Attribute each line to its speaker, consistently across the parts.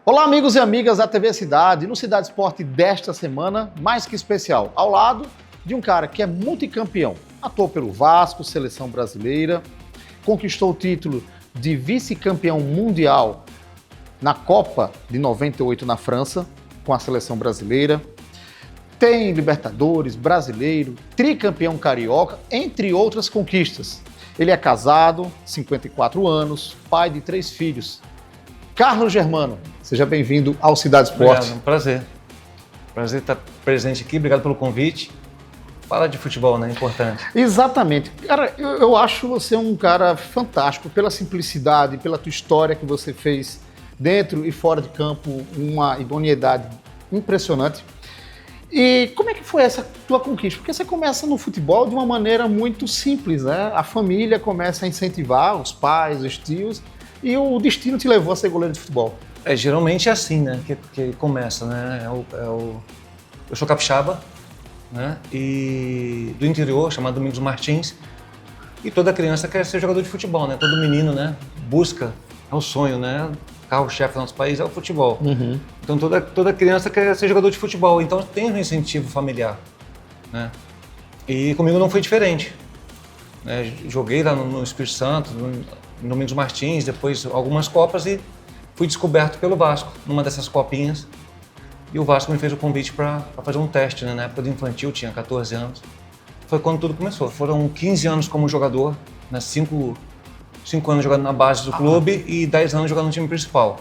Speaker 1: Olá, amigos e amigas da TV Cidade. No Cidade Esporte desta semana, mais que especial, ao lado de um cara que é multicampeão. Atuou pelo Vasco, seleção brasileira, conquistou o título de vice-campeão mundial na Copa de 98 na França, com a seleção brasileira. Tem Libertadores, brasileiro, tricampeão carioca, entre outras conquistas. Ele é casado, 54 anos, pai de 3 filhos. Carlos Germano, seja bem-vindo ao Cidade Esporte.
Speaker 2: Obrigado, um prazer. Prazer estar presente aqui, obrigado pelo convite. Fala de futebol, né? Importante.
Speaker 1: Exatamente. Cara, eu acho você um cara fantástico pela simplicidade, pela tua história que você fez dentro e fora de campo, uma idoneidade impressionante. E como é que foi essa tua conquista? Porque você começa no futebol de uma maneira muito simples, né? A família começa a incentivar, os pais, os tios, e o destino te levou a ser goleiro de futebol.
Speaker 2: Geralmente é assim, né? Que começa, né? Eu sou capixaba, né? E do interior, chamado Domingos Martins. E toda criança quer ser jogador de futebol, né? Todo menino, né? Busca, é o sonho, né? Carro-chefe do nosso país é o futebol. Uhum. Então toda criança quer ser jogador de futebol, então tem um incentivo familiar, né? E comigo não foi diferente, né? Joguei lá no Espírito Santo, no Domingos Martins, depois algumas copas e fui descoberto pelo Vasco, numa dessas copinhas. E o Vasco me fez o convite para fazer um teste, né? Na época do infantil, tinha 14 anos. Foi quando tudo começou. Foram 15 anos como jogador, né? 5 anos jogando na base do clube e 10 anos jogando no time principal.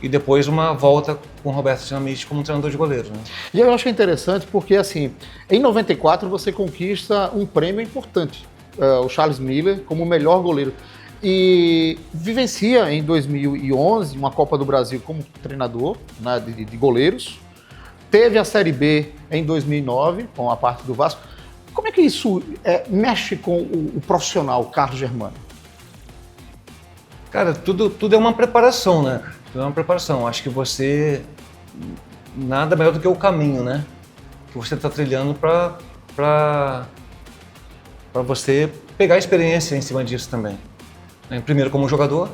Speaker 2: E depois uma volta com o Roberto Dinamite como treinador de goleiro, né?
Speaker 1: E eu acho interessante porque, assim, em 94 você conquista um prêmio importante, o Charles Miller, como o melhor goleiro. E vivencia em 2011 uma Copa do Brasil como treinador, né, de goleiros. Teve a Série B em 2009, com a parte do Vasco. Como é que isso mexe com o profissional Carlos Germano?
Speaker 2: Cara, tudo é uma preparação, né? Tudo é uma preparação. Acho que você... Nada melhor do que o caminho, né? Que você está trilhando para você pegar experiência em cima disso também. Primeiro como jogador,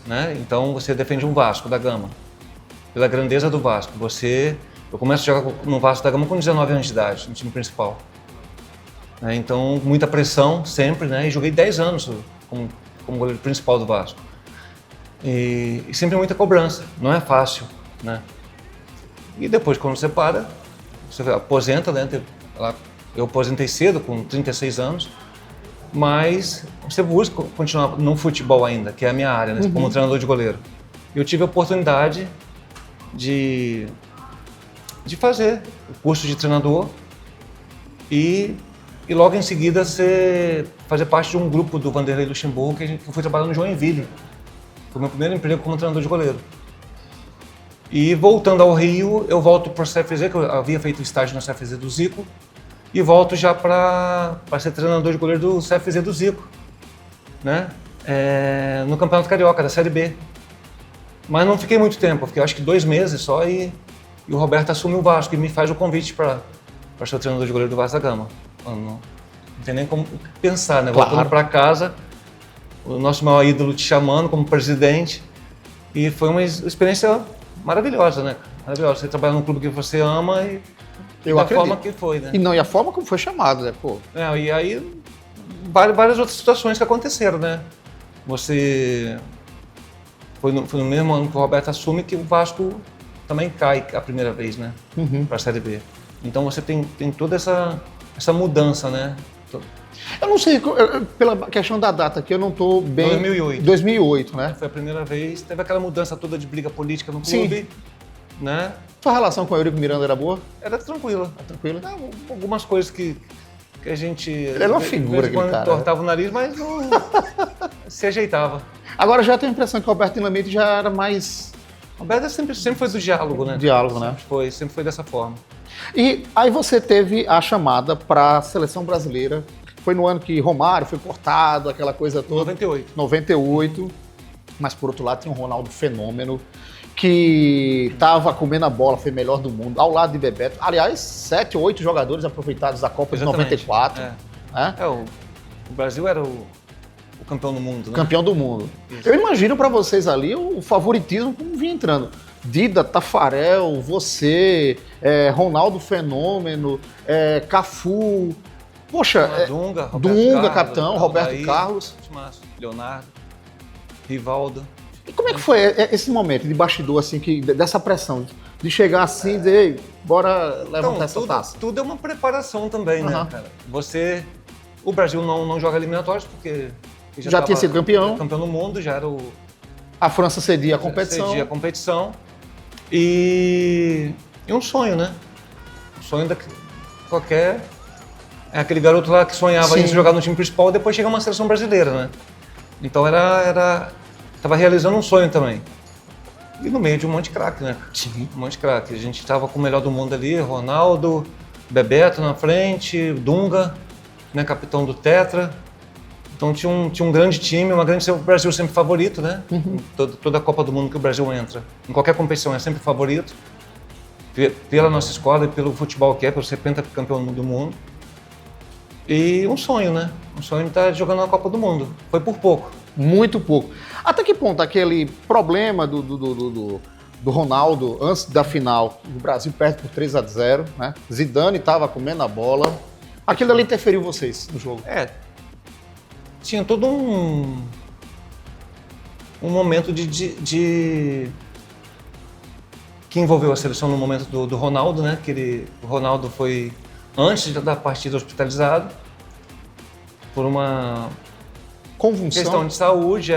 Speaker 2: né? Então você defende um Vasco da Gama. Pela grandeza do Vasco. Eu começo a jogar no Vasco da Gama com 19 anos de idade, no time principal. Então muita pressão sempre, né? E joguei 10 anos como goleiro principal do Vasco. E sempre muita cobrança, não é fácil, né? E depois, quando você para, você aposenta, né? Eu aposentei cedo, com 36 anos, mas você busca continuar no futebol ainda, que é a minha área, né? Como treinador de goleiro. Eu tive a oportunidade de fazer o curso de treinador e logo em seguida fazer parte de um grupo do Vanderlei Luxemburgo que eu fui trabalhar no Joinville. Foi meu primeiro emprego como treinador de goleiro. E voltando ao Rio, eu volto para o CFZ, que eu havia feito estágio no CFZ do Zico, e volto já para ser treinador de goleiro do CFZ do Zico, né? No Campeonato Carioca, da Série B. Mas não fiquei muito tempo, fiquei acho que 2 meses só e o Roberto assume o Vasco e me faz o convite para ser o treinador de goleiro do Vasco da Gama. Não tem nem como pensar, né?
Speaker 1: Claro.
Speaker 2: Voltando para casa, o nosso maior ídolo te chamando como presidente, e foi uma experiência maravilhosa, né? Maravilhosa. Você trabalha num clube que você ama e da forma que foi, né?
Speaker 1: E a forma como foi chamado, né? Pô.
Speaker 2: E aí, várias outras situações que aconteceram, né? Foi no mesmo ano que o Roberto assume que o Vasco também cai a primeira vez, né? Para a Série B. Então você tem toda essa mudança, né?
Speaker 1: Eu não sei, pela questão da data aqui, eu não estou bem...
Speaker 2: 2008.
Speaker 1: 2008, né?
Speaker 2: Foi a primeira vez, teve aquela mudança toda de briga política no clube, né?
Speaker 1: Sua relação com o Eurico Miranda era boa?
Speaker 2: Era tranquila.
Speaker 1: Tranquila?
Speaker 2: Algumas coisas que a gente...
Speaker 1: Ele era uma figura, aquele cara.
Speaker 2: Tortava o nariz, mas não se ajeitava.
Speaker 1: Agora já tenho a impressão que o Roberto Dinamite já era mais...
Speaker 2: O Roberto sempre foi do diálogo, né?
Speaker 1: Diálogo, né?
Speaker 2: Sempre foi dessa forma.
Speaker 1: E aí você teve a chamada para a seleção brasileira. Foi no ano que Romário foi cortado, aquela coisa toda. 98. Mas por outro lado tinha um Ronaldo fenômeno que estava comendo a bola, foi melhor do mundo, ao lado de Bebeto. Aliás, 7 ou 8 jogadores aproveitados da Copa de 94. Né?
Speaker 2: O Brasil era o campeão do mundo, né?
Speaker 1: Campeão do mundo. Isso. Eu imagino para vocês ali o favoritismo como vinha entrando. Dida, Tafarel, você, Ronaldo Fenômeno, Cafu, poxa,
Speaker 2: Dunga,
Speaker 1: Dunga, capitão, Roberto Carlos,
Speaker 2: Leonardo, Rivaldo.
Speaker 1: E como é que foi esse momento de bastidor, assim, dessa pressão, de chegar assim e dizer, ei, bora levantar essa taça?
Speaker 2: Tudo é uma preparação também, né, cara? O Brasil não joga eliminatórios porque
Speaker 1: já tinha sido campeão
Speaker 2: do mundo, já era
Speaker 1: a França cedia a competição.
Speaker 2: Cedia a competição e um sonho, né? Um sonho da qualquer... É aquele garoto lá que sonhava em jogar no time principal e depois chegar uma seleção brasileira, né? Então tava realizando um sonho também. E no meio de um monte de craque, né?
Speaker 1: Sim.
Speaker 2: Um monte de craque. A gente tava com o melhor do mundo ali, Ronaldo, Bebeto na frente, Dunga, né, capitão do Tetra. Então tinha um grande time, o Brasil sempre favorito, né? Toda a Copa do Mundo que o Brasil entra, em qualquer competição é sempre favorito. Pela nossa escola e pelo futebol que pelo ser pentacampeão do mundo. E um sonho, né? Um sonho de estar jogando na Copa do Mundo. Foi por pouco.
Speaker 1: Muito pouco. Até que ponto aquele problema do Ronaldo antes da final, o Brasil perde por 3-0, né? Zidane estava comendo a bola. Aquilo ali interferiu vocês no jogo?
Speaker 2: Tinha todo um momento que envolveu a seleção no momento do Ronaldo, né? O Ronaldo foi antes da partida hospitalizado por uma
Speaker 1: convulsão,
Speaker 2: questão de saúde,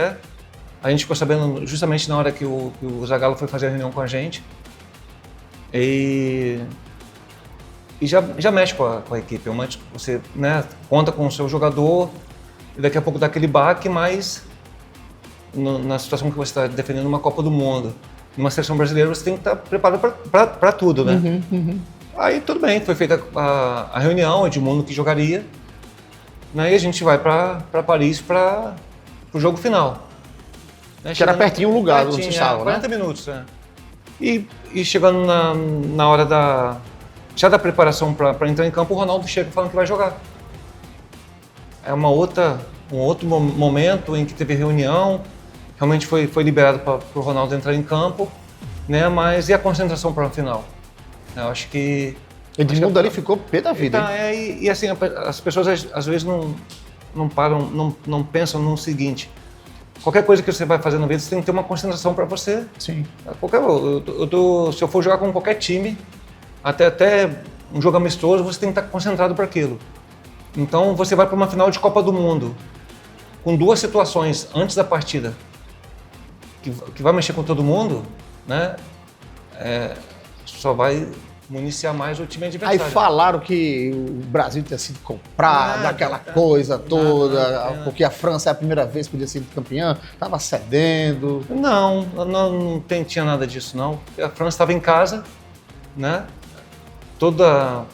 Speaker 2: A gente ficou sabendo justamente na hora que o Zagallo foi fazer a reunião com a gente. E já mexe com a equipe. Você, né, conta com o seu jogador e daqui a pouco dá aquele baque, mas na situação que você está defendendo uma Copa do Mundo, numa seleção brasileira, você tem que estar preparado para tudo, né? Aí tudo bem, foi feita a reunião, Edmundo que jogaria, né, e a gente vai para Paris para o jogo final. Né,
Speaker 1: que era pertinho o lugar onde você estava,
Speaker 2: 40 minutos, E chegando na hora da preparação para entrar em campo, o Ronaldo chega falando que vai jogar. É um outro momento em que teve reunião, realmente foi liberado para o Ronaldo entrar em campo, né? Mas e a concentração para a final? Eu acho que...
Speaker 1: Edmundo ali ficou pé da vida.
Speaker 2: E assim, as pessoas às vezes não param, não pensam no seguinte: qualquer coisa que você vai fazer na vida, você tem que ter uma concentração para você.
Speaker 1: Sim.
Speaker 2: Se eu for jogar com qualquer time, até um jogo amistoso, você tem que estar concentrado para aquilo. Então você vai para uma final de Copa do Mundo, com duas situações antes da partida, que vai mexer com todo mundo, né? Só vai municiar mais o time adversário.
Speaker 1: Aí falaram que o Brasil tinha sido comprado, aquela coisa toda, porque a França é a primeira vez que podia ser campeã, estava cedendo.
Speaker 2: Não tinha nada disso, não. A França estava em casa, né? Toda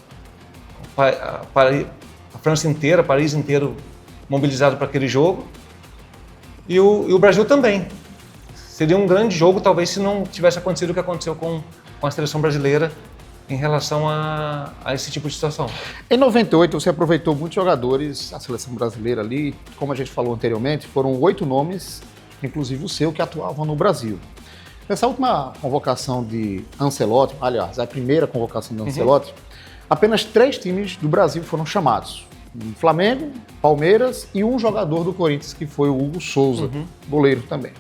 Speaker 2: a França inteira, Paris inteiro mobilizado para aquele jogo. E o Brasil também. Seria um grande jogo, talvez, se não tivesse acontecido o que aconteceu com a seleção brasileira em relação a esse tipo de situação.
Speaker 1: Em 98, você aproveitou muitos jogadores, a seleção brasileira ali, como a gente falou anteriormente, foram 8 nomes, inclusive o seu, que atuavam no Brasil. Nessa última convocação de Ancelotti, aliás, a primeira convocação de Ancelotti, apenas 3 times do Brasil foram chamados. Flamengo, Palmeiras e um jogador do Corinthians, que foi o Hugo Souza, goleiro também.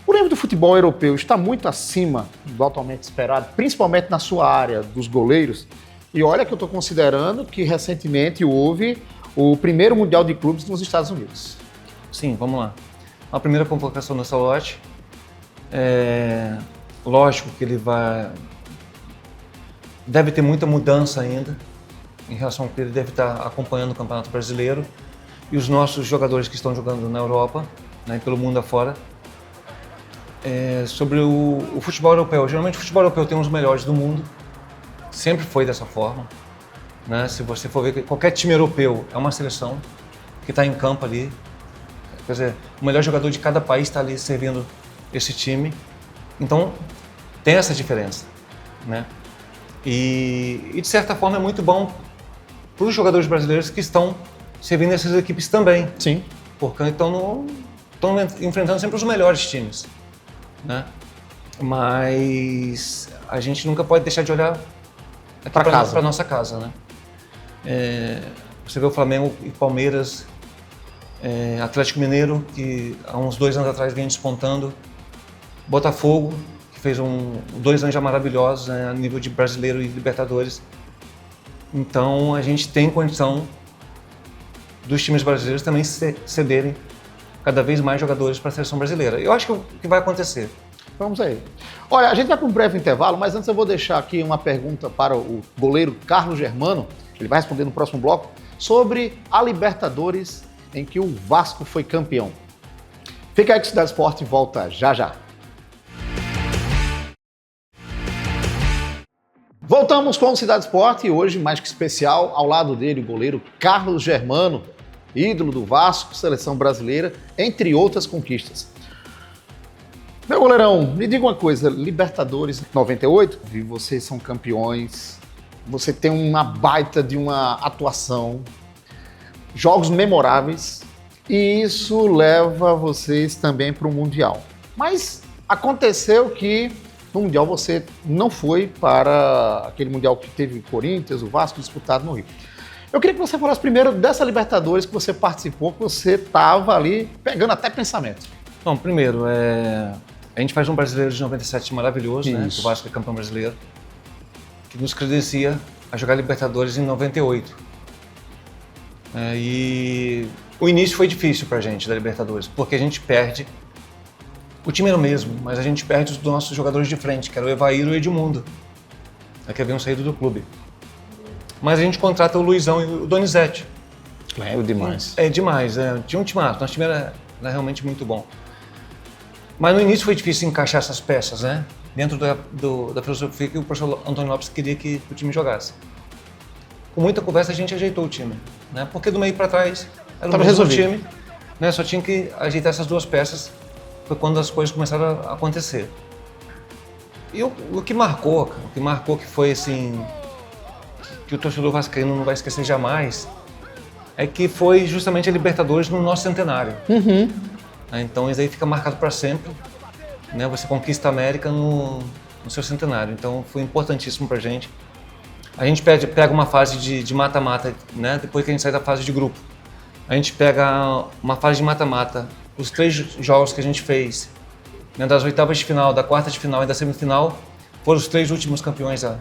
Speaker 1: O nível do futebol europeu está muito acima do atualmente esperado, principalmente na sua área dos goleiros. E olha que eu estou considerando que recentemente houve o primeiro Mundial de Clubes nos Estados Unidos.
Speaker 2: Sim, vamos lá. A primeira convocação do Ancelotti, lógico que ele deve ter muita mudança ainda em relação ao que ele deve estar acompanhando o Campeonato Brasileiro e os nossos jogadores que estão jogando na Europa, né, pelo mundo afora. Sobre o futebol europeu. Geralmente o futebol europeu tem os melhores do mundo, sempre foi dessa forma, né? Se você for ver, qualquer time europeu é uma seleção que está em campo ali, quer dizer, o melhor jogador de cada país está ali servindo esse time, então tem essa diferença, né? E de certa forma é muito bom para os jogadores brasileiros que estão servindo essas equipes também. Mas a gente nunca pode deixar de olhar para nossa casa, né? Você vê o Flamengo e Palmeiras, Atlético Mineiro, que há uns 2 anos atrás vem despontando, Botafogo, que fez 2 anos já maravilhosos, né, a nível de brasileiro e Libertadores. Então a gente tem condição dos times brasileiros também cederem cada vez mais jogadores para a seleção brasileira. Eu acho que o que vai acontecer.
Speaker 1: Vamos aí. Olha, a gente vai para um breve intervalo, mas antes eu vou deixar aqui uma pergunta para o goleiro Carlos Germano, ele vai responder no próximo bloco, sobre a Libertadores em que o Vasco foi campeão. Fica aí que o Cidade Esporte volta já já. Voltamos com o Cidade Esporte e hoje, mais que especial, ao lado dele, o goleiro Carlos Germano, ídolo do Vasco, seleção brasileira, entre outras conquistas. Meu goleirão, me diga uma coisa, Libertadores 98, e vocês são campeões, você tem uma baita de uma atuação, jogos memoráveis, e isso leva vocês também para o Mundial. Mas aconteceu que no Mundial você não foi para aquele Mundial que teve o Corinthians, o Vasco disputado no Rio. Eu queria que você falasse primeiro dessa Libertadores que você participou, que você estava ali pegando até pensamento.
Speaker 2: Bom, primeiro, a gente faz um brasileiro de 97 maravilhoso, né? O Vasco é campeão brasileiro, que nos credencia a jogar Libertadores em 98. E o início foi difícil pra gente da Libertadores, porque a gente perde, o time era o mesmo, mas a gente perde os nossos jogadores de frente, que era o Evair e o Edmundo, que haviam saído do clube. Mas a gente contrata o Luizão e o Donizete.
Speaker 1: Lembro demais.
Speaker 2: É demais, tinha um timaço, nosso time era realmente muito bom. Mas no início foi difícil encaixar essas peças, né? Dentro da filosofia que o professor Antônio Lopes queria que o time jogasse. Com muita conversa a gente ajeitou o time, né? Porque do meio para trás era o mesmo time, né? Só tinha que ajeitar essas 2 peças. Foi quando as coisas começaram a acontecer. E o que marcou que foi assim, que o torcedor vascaíno não vai esquecer jamais, é que foi justamente a Libertadores no nosso centenário.
Speaker 1: Uhum.
Speaker 2: Então isso aí fica marcado para sempre, né? Você conquista a América no seu centenário, então foi importantíssimo para a gente. A gente pega uma fase de mata-mata, né? Depois que a gente sai da fase de grupo. A gente pega uma fase de mata-mata, os 3 jogos que a gente fez, né? Das oitavas de final, da quarta de final e da semifinal, foram os 3 últimos campeões da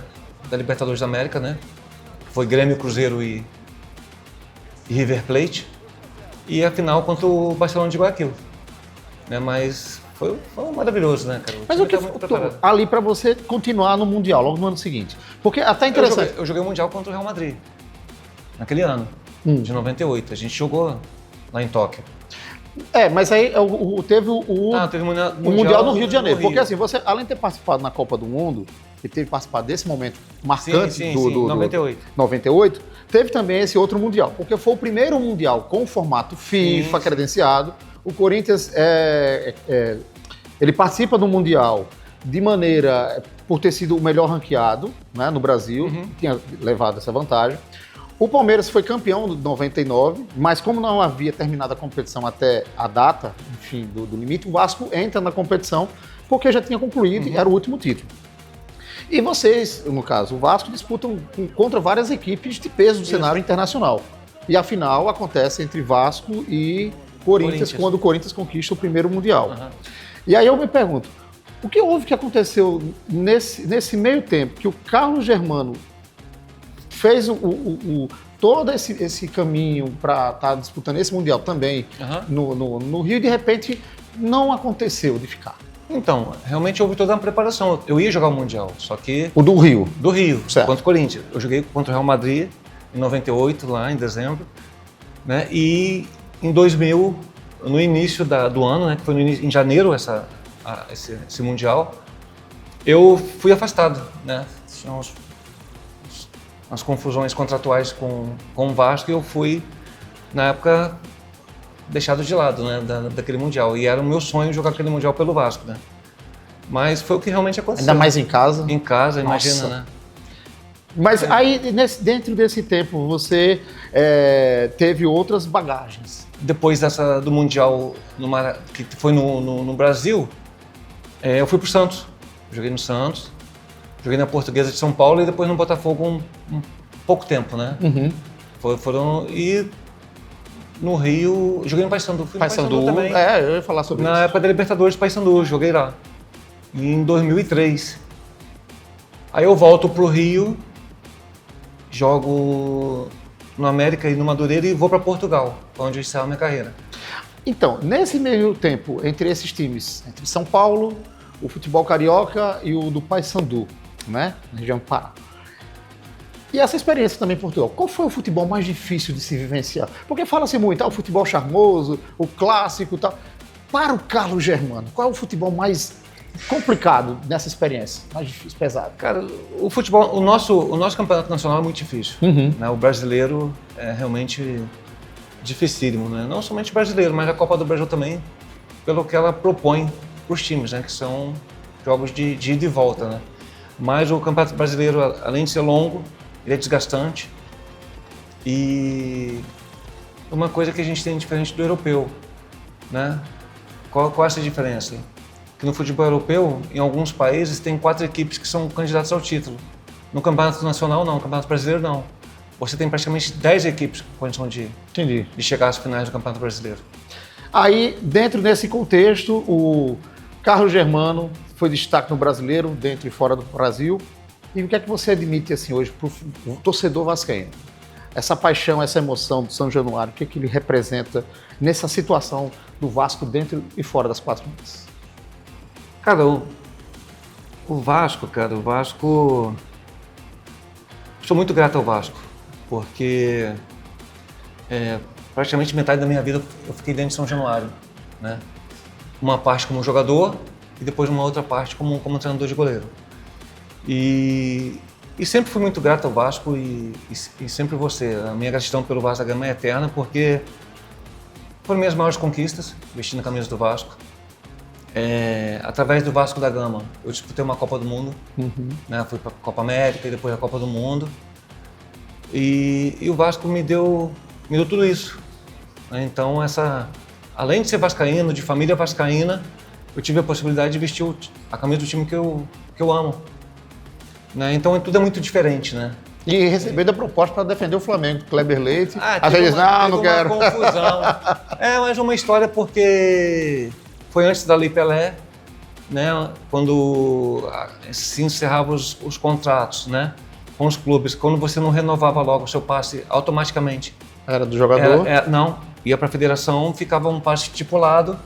Speaker 2: Libertadores da América, né? Foi Grêmio, Cruzeiro e River Plate. E a final contra o Barcelona de Guayaquil. Né? Mas foi maravilhoso, né, cara?
Speaker 1: Mas o que ali para você continuar no Mundial, logo no ano seguinte? Porque até interessante.
Speaker 2: Eu joguei o Mundial contra o Real Madrid, naquele ano, de 98. A gente jogou lá em Tóquio.
Speaker 1: Mas aí teve o Mundial no Rio de Janeiro. Porque assim, você, além de ter participado na Copa do Mundo, e teve participado desse momento marcante do 98, teve também esse outro Mundial, porque foi o primeiro Mundial com o formato FIFA credenciado. O Corinthians, ele participa do Mundial de maneira, por ter sido o melhor ranqueado, né, no Brasil, tinha levado essa vantagem. O Palmeiras foi campeão de 99, mas como não havia terminado a competição até a data, enfim, do limite, o Vasco entra na competição porque já tinha concluído e era o último título. E vocês, no caso, o Vasco, disputam contra várias equipes de peso do cenário internacional. E a final acontece entre Vasco e Corinthians, quando o Corinthians conquista o primeiro Mundial. E aí eu me pergunto, o que houve que aconteceu nesse meio tempo que o Carlos Germano fez todo esse caminho para estar disputando esse Mundial também no Rio e de repente não aconteceu de ficar?
Speaker 2: Então, realmente houve toda uma preparação. Eu ia jogar o Mundial, só que...
Speaker 1: O do Rio?
Speaker 2: Do Rio,
Speaker 1: certo.
Speaker 2: Contra o Corinthians. Eu joguei contra o Real Madrid em 98, lá em dezembro, né? E em 2000, no início do ano, né? Que foi em janeiro esse Mundial, eu fui afastado, né? Tinha umas confusões contratuais com o Vasco e eu fui, na época, deixado de lado, né, daquele Mundial. E era o meu sonho jogar aquele Mundial pelo Vasco, né? Mas foi o que realmente aconteceu.
Speaker 1: Ainda mais em casa?
Speaker 2: Em casa,
Speaker 1: Nossa.
Speaker 2: imagina, né?
Speaker 1: Mas aí, dentro desse tempo, você teve outras bagagens.
Speaker 2: Depois do Mundial que foi no Brasil, eu fui pro Santos. Joguei no Santos, joguei na Portuguesa de São Paulo e depois no Botafogo um pouco tempo, né? E no Rio, joguei no Paysandu.
Speaker 1: Paysandu também. Eu ia falar sobre isso.
Speaker 2: Na época da Libertadores de Paysandu, joguei lá. Em 2003. Aí eu volto pro Rio, jogo no América e no Madureira e vou para Portugal, onde eu encerro minha carreira.
Speaker 1: Então, nesse meio tempo, entre esses times, entre São Paulo, o futebol carioca e o do Paysandu, né? Na região do Pará. E essa experiência também em Portugal. Qual foi o futebol mais difícil de se vivenciar? Porque fala-se muito, o futebol charmoso, o clássico e tal. Para o Carlos Germano, qual é o futebol mais complicado nessa experiência? Mais difícil, pesado?
Speaker 2: Cara, o futebol, o nosso campeonato nacional é muito difícil. Né? O brasileiro é realmente dificílimo, né? Não somente o brasileiro, mas a Copa do Brasil também, pelo que ela propõe para os times, né? Que são jogos de ida e volta, né? Mas o campeonato brasileiro, além de ser longo, ele é desgastante. E uma coisa que a gente tem diferente do europeu, né? Qual é essa diferença? Que no futebol europeu, em alguns países, tem 4 equipes que são candidatas ao título. No campeonato nacional, não. No campeonato brasileiro, não. Você tem praticamente 10 equipes com condição de chegar às finais do campeonato brasileiro. Aí, dentro desse contexto, o Carlos Germano foi destaque no brasileiro, dentro e fora do Brasil.
Speaker 1: E o que é que você admite assim, hoje para o torcedor vascaíno? Essa paixão, essa emoção do São Januário, o que é que ele representa nessa situação do Vasco dentro e fora das 4 linhas?
Speaker 2: Cara, o Vasco, sou muito grato ao Vasco, porque praticamente metade da minha vida eu fiquei dentro de São Januário, né? Uma parte como jogador e depois uma outra parte como treinador de goleiro. E sempre fui muito grato ao Vasco e sempre vou ser. A minha gratidão pelo Vasco da Gama é eterna, porque foram minhas maiores conquistas, vestindo a camisa do Vasco. Através do Vasco da Gama, eu disputei uma Copa do Mundo, né? Fui para a Copa América e depois a Copa do Mundo. E o Vasco me deu tudo isso. Né? Então, além de ser vascaíno, de família vascaína, eu tive a possibilidade de vestir a camisa do time que eu amo. Né? Então, tudo é muito diferente, né?
Speaker 1: E recebendo a proposta para defender o Flamengo, Kleber Leite. Às vezes, não quero.
Speaker 2: Uma confusão. Mas uma história porque foi antes da Lei Pelé, né? Quando se encerravam os contratos, né? Com os clubes. Quando você não renovava logo o seu passe automaticamente.
Speaker 1: Era do jogador?
Speaker 2: Não. Ia para a federação, ficava um passe estipulado.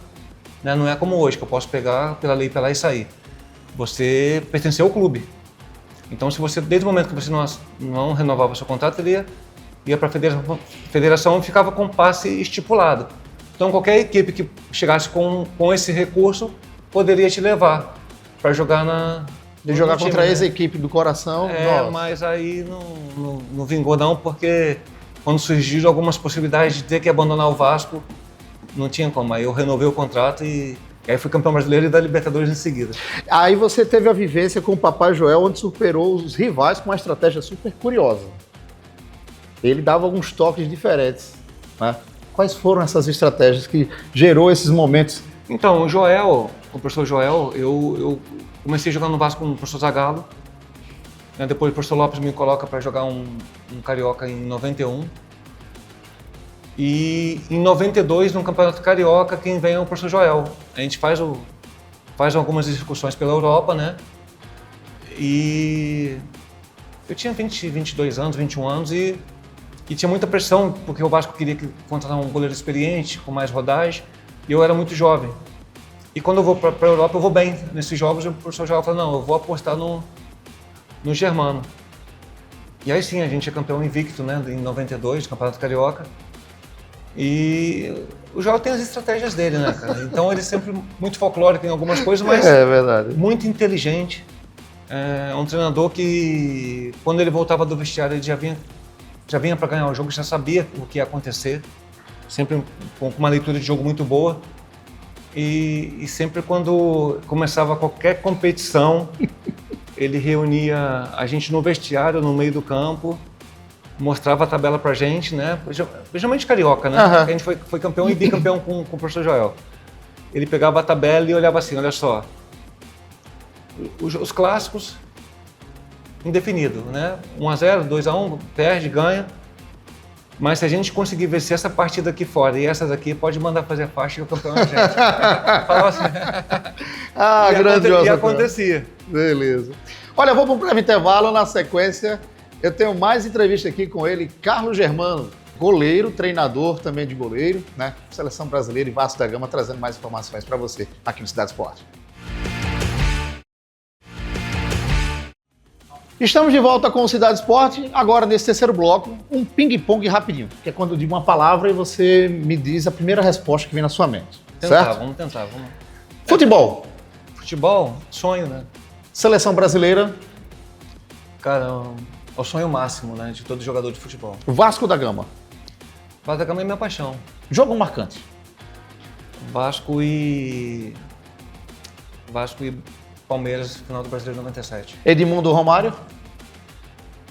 Speaker 2: Né? Não é como hoje, que eu posso pegar pela Lei Pelé e sair. Você pertenceu ao clube. Então, se você, desde o momento que você não renovava seu contrato, ele ia para a federação e ficava com passe estipulado. Então, qualquer equipe que chegasse com esse recurso poderia te levar para jogar
Speaker 1: jogar contra a ex-equipe do coração.
Speaker 2: Mas aí não vingou não, porque quando surgiram algumas possibilidades de ter que abandonar o Vasco, não tinha como. Aí eu renovei o contrato e aí fui campeão brasileiro e da Libertadores em seguida.
Speaker 1: Aí você teve a vivência com o Papai Joel, onde superou os rivais com uma estratégia super curiosa. Ele dava alguns toques diferentes, né? Quais foram essas estratégias que gerou esses momentos?
Speaker 2: Então, o professor Joel, eu comecei a jogar no Vasco com o professor Zagallo. Né? Depois o professor Lopes me coloca para jogar um Carioca em 91. E em 92, no Campeonato Carioca, quem vem é o professor Joel. A gente faz algumas excursões pela Europa, né? E eu tinha 22 anos, 21 anos e tinha muita pressão, porque o Vasco queria contratar um goleiro experiente, com mais rodagem, e eu era muito jovem. E quando eu vou para a Europa, eu vou bem nesses jogos, e o professor Joel falou, não, eu vou apostar no Germano. E aí sim, a gente é campeão invicto, né, em 92, do Campeonato Carioca. E o Joel tem as estratégias dele, né, cara? Então ele é sempre muito folclórico em algumas coisas, mas
Speaker 1: verdade.
Speaker 2: Muito inteligente. É um treinador que, quando ele voltava do vestiário, ele já vinha para ganhar o jogo, já sabia o que ia acontecer. Sempre com uma leitura de jogo muito boa. E sempre quando começava qualquer competição, ele reunia a gente no vestiário, no meio do campo, mostrava a tabela pra gente, né? Principalmente carioca, né? A gente foi campeão e bicampeão com o professor Joel. Ele pegava a tabela e olhava assim, olha só, os clássicos indefinido, né? 1-0, 2-1, perde, ganha. Mas se a gente conseguir vencer essa partida aqui fora e essas aqui, pode mandar fazer faixa que o campeão é a gente. Falava assim.
Speaker 1: Grandioso.
Speaker 2: E acontecia.
Speaker 1: Beleza. Olha, eu vou para um breve intervalo. Na sequência, eu tenho mais entrevista aqui com ele, Carlos Germano, goleiro, treinador também de goleiro, né? Seleção brasileira e Vasco da Gama, trazendo mais informações para você aqui no Cidade Esporte. Estamos de volta com o Cidade Esporte, agora nesse terceiro bloco, um ping-pong rapidinho, que é quando eu digo uma palavra e você me diz a primeira resposta que vem na sua mente, certo?
Speaker 2: Vamos tentar.
Speaker 1: Futebol.
Speaker 2: Futebol, sonho, né?
Speaker 1: Seleção brasileira.
Speaker 2: Cara, é o sonho máximo, né, de todo jogador de futebol.
Speaker 1: Vasco da Gama.
Speaker 2: Vasco da Gama é minha paixão.
Speaker 1: Jogo marcante.
Speaker 2: Vasco e Palmeiras, final do Brasileiro 97.
Speaker 1: Edmundo Romário.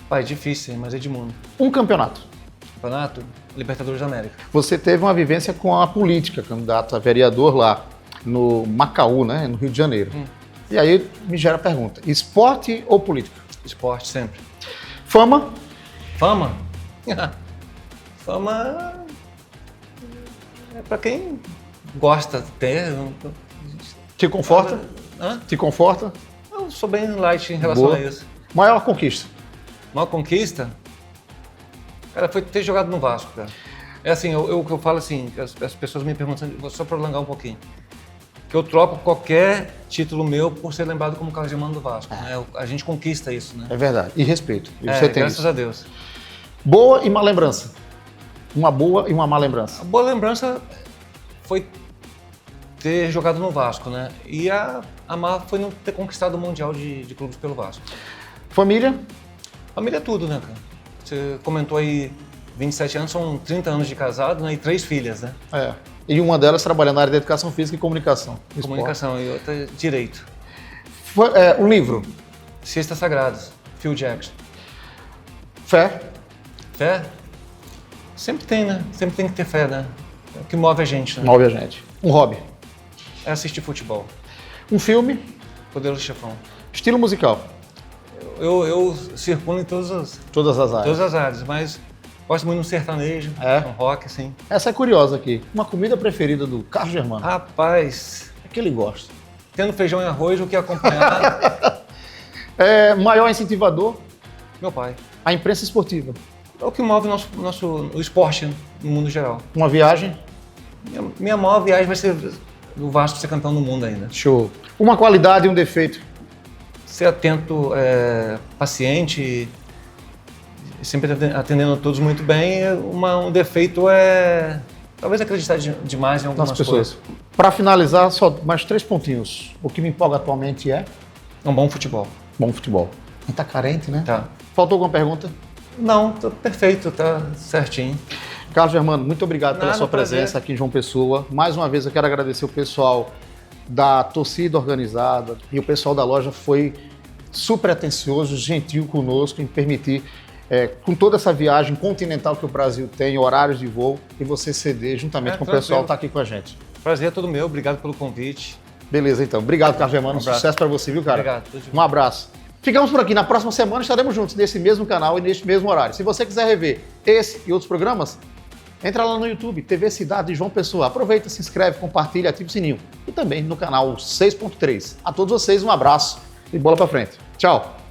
Speaker 2: Pai, difícil, mas Edmundo.
Speaker 1: Um campeonato.
Speaker 2: Campeonato, Libertadores da América.
Speaker 1: Você teve uma vivência com a política, candidato a vereador lá no Macaú, né, no Rio de Janeiro. E aí me gera a pergunta, esporte ou política?
Speaker 2: Esporte sempre.
Speaker 1: Fama?
Speaker 2: Fama? Fama é pra quem gosta de ter.
Speaker 1: Te conforta?
Speaker 2: Hã?
Speaker 1: Te conforta?
Speaker 2: Eu sou bem light em relação a isso.
Speaker 1: Maior conquista?
Speaker 2: Maior conquista? Cara, foi ter jogado no Vasco, cara. É assim, eu falo assim, as pessoas me perguntam, vou só prolongar um pouquinho, que eu troco qualquer título meu por ser lembrado como Carlos Germano do Vasco. Né? A gente conquista isso, né?
Speaker 1: É verdade. E respeito. E você tem
Speaker 2: graças
Speaker 1: isso.
Speaker 2: a Deus.
Speaker 1: Boa e má lembrança? Uma boa e uma má lembrança?
Speaker 2: A boa lembrança foi ter jogado no Vasco, né? E a má foi não ter conquistado o Mundial de clubes pelo Vasco.
Speaker 1: Família?
Speaker 2: Família é tudo, né, cara? Você comentou aí, 27 anos, são 30 anos de casado, né? E 3 filhas, né?
Speaker 1: É. E uma delas trabalhando na área de educação física e comunicação.
Speaker 2: Comunicação e outra direito.
Speaker 1: Um livro?
Speaker 2: Cestas Sagradas, Phil Jackson.
Speaker 1: Fé?
Speaker 2: Fé? Sempre tem, né? Sempre tem que ter fé, né? É o que move a gente, né?
Speaker 1: Move a gente. Um hobby?
Speaker 2: É assistir futebol.
Speaker 1: Um filme?
Speaker 2: Poderoso Chefão.
Speaker 1: Estilo musical?
Speaker 2: Eu circulo em todas as áreas, mas gosto muito de um sertanejo, um rock, assim.
Speaker 1: Essa é curiosa aqui. Uma comida preferida do Carlos Germano?
Speaker 2: Rapaz...
Speaker 1: É que ele gosta.
Speaker 2: Tendo feijão e arroz, o que acompanhar...
Speaker 1: Maior incentivador?
Speaker 2: Meu pai.
Speaker 1: A imprensa esportiva?
Speaker 2: É o que move o esporte no mundo geral.
Speaker 1: Uma viagem?
Speaker 2: Minha maior viagem vai ser o Vasco ser campeão do mundo ainda.
Speaker 1: Show. Uma qualidade e um defeito?
Speaker 2: Ser atento, paciente, sempre atendendo todos muito bem. Um defeito é talvez acreditar demais em algumas coisas.
Speaker 1: Para finalizar, só mais 3 pontinhos. O que me empolga atualmente é?
Speaker 2: Um bom futebol.
Speaker 1: Bom futebol. A gente tá carente, né?
Speaker 2: Tá.
Speaker 1: Faltou alguma pergunta?
Speaker 2: Não, tá perfeito, tá certinho.
Speaker 1: Carlos Germano, muito obrigado pela sua presença aqui em João Pessoa. Mais uma vez eu quero agradecer o pessoal da torcida organizada e o pessoal da loja foi super atencioso, gentil conosco em permitir, com toda essa viagem continental que o Brasil tem, horários de voo, e você ceder juntamente com o pessoal que está aqui com a gente.
Speaker 2: Prazer é todo meu, obrigado pelo convite.
Speaker 1: Beleza, então. Obrigado, Carlos Germano. Sucesso para você, viu, cara?
Speaker 2: Obrigado.
Speaker 1: Um abraço. Ficamos por aqui. Na próxima semana estaremos juntos nesse mesmo canal e neste mesmo horário. Se você quiser rever esse e outros programas, entra lá no YouTube, TV Cidade de João Pessoa. Aproveita, se inscreve, compartilha, ativa o sininho. E também no canal 6.3. A todos vocês, um abraço e bola pra frente. Tchau!